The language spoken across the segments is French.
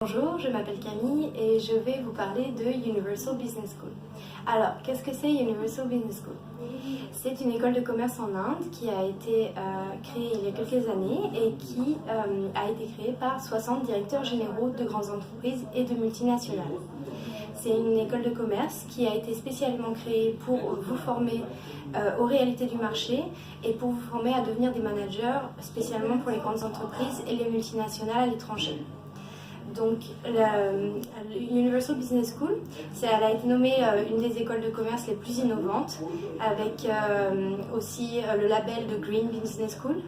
Bonjour, je m'appelle Camille et je vais vous parler de Universal Business School. Alors, qu'est-ce que c'est Universal Business School? C'est une école de commerce en Inde qui a été créée il y a quelques années et qui a été créée par 60 directeurs généraux de grandes entreprises et de multinationales. C'est une école de commerce qui a été spécialement créée pour vous former aux réalités du marché et pour vous former à devenir des managers, spécialement pour les grandes entreprises et les multinationales à l'étranger. Donc, Universal Business School, elle a été nommée une des écoles de commerce les plus innovantes, avec aussi le label de Green Business School.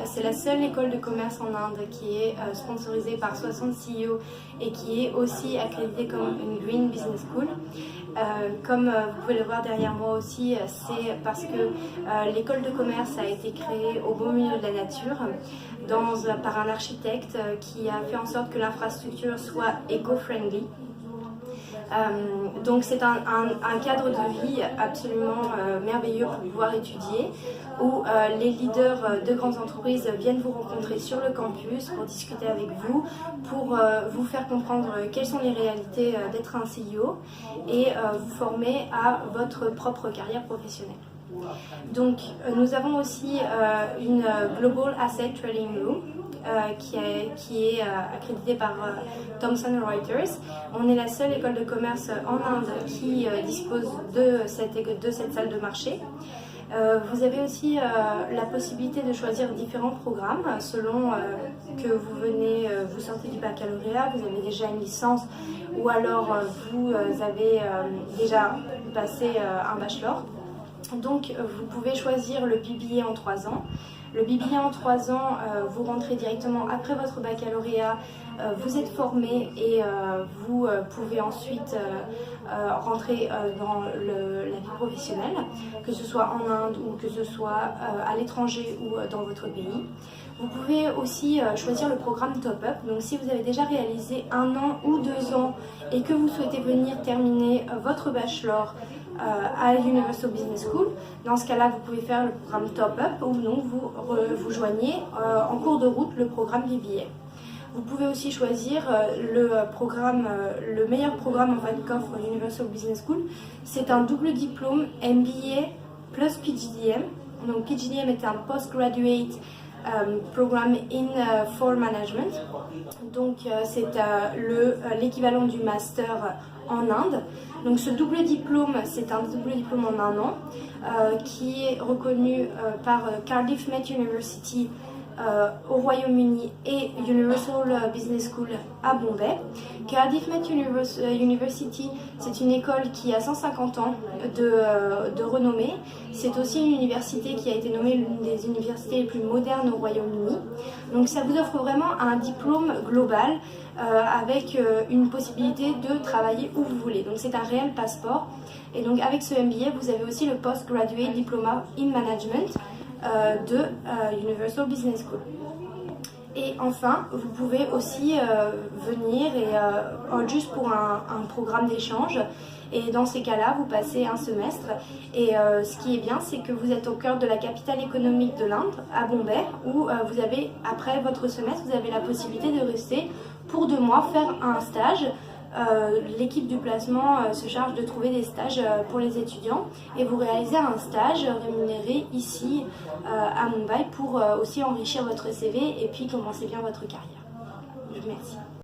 C'est la seule école de commerce en Inde qui est sponsorisée par 60 CEO et qui est aussi accréditée comme une Green Business School. Comme vous pouvez le voir derrière moi aussi, c'est parce que l'école de commerce a été créée au beau milieu de la nature par un architecte qui a fait en sorte que l'infrastructure soit éco-friendly. Donc c'est un cadre de vie absolument merveilleux pour pouvoir étudier, où les leaders de grandes entreprises viennent vous rencontrer sur le campus pour discuter avec vous, pour vous faire comprendre quelles sont les réalités d'être un CEO et vous former à votre propre carrière professionnelle. Donc nous avons aussi une Global Asset Trading Room qui est accréditée par Thomson Reuters. On est la seule école de commerce en Inde qui dispose de cette salle de marché. Vous avez aussi la possibilité de choisir différents programmes selon que vous sortez du baccalauréat, vous avez déjà une licence ou alors vous avez déjà passé un bachelor. Donc vous pouvez choisir le BBA en 3 ans. Le BBA en 3 ans, vous rentrez directement après votre baccalauréat, vous êtes formé et vous pouvez ensuite rentrer dans la vie professionnelle, que ce soit en Inde ou que ce soit à l'étranger ou dans votre pays. Vous pouvez aussi choisir le programme Top Up. Donc si vous avez déjà réalisé 1 an ou 2 ans et que vous souhaitez venir terminer votre bachelor à Universal Business School, dans ce cas-là, vous pouvez faire le programme Top Up ou non, vous joignez en cours de route le programme BBA. Vous pouvez aussi choisir le meilleur programme en fait qu'offre Universal Business School. C'est un double diplôme MBA plus PGDM. Donc PGDM est un Postgraduate Programme for Management. Donc c'est l'équivalent du master en Inde. Donc ce double diplôme, c'est un double diplôme en 1 an qui est reconnu par Cardiff Met University au Royaume-Uni et Universal Business School à Bombay. Cardiff Met University, c'est une école qui a 150 ans de renommée. C'est aussi une université qui a été nommée l'une des universités les plus modernes au Royaume-Uni. Donc ça vous offre vraiment un diplôme global avec une possibilité de travailler où vous voulez. Donc c'est un réel passeport. Et donc avec ce MBA, vous avez aussi le Postgraduate Diploma in Management de Universal Business School. Et enfin, vous pouvez aussi venir juste pour un programme d'échange. Et dans ces cas-là, vous passez un semestre. Et ce qui est bien, c'est que vous êtes au cœur de la capitale économique de l'Inde, à Bombay, où après votre semestre, vous avez la possibilité de rester pour 2 mois, faire un stage. L'équipe du placement se charge de trouver des stages pour les étudiants et vous réalisez un stage rémunéré ici à Mumbai pour aussi enrichir votre CV et puis commencer bien votre carrière. Merci.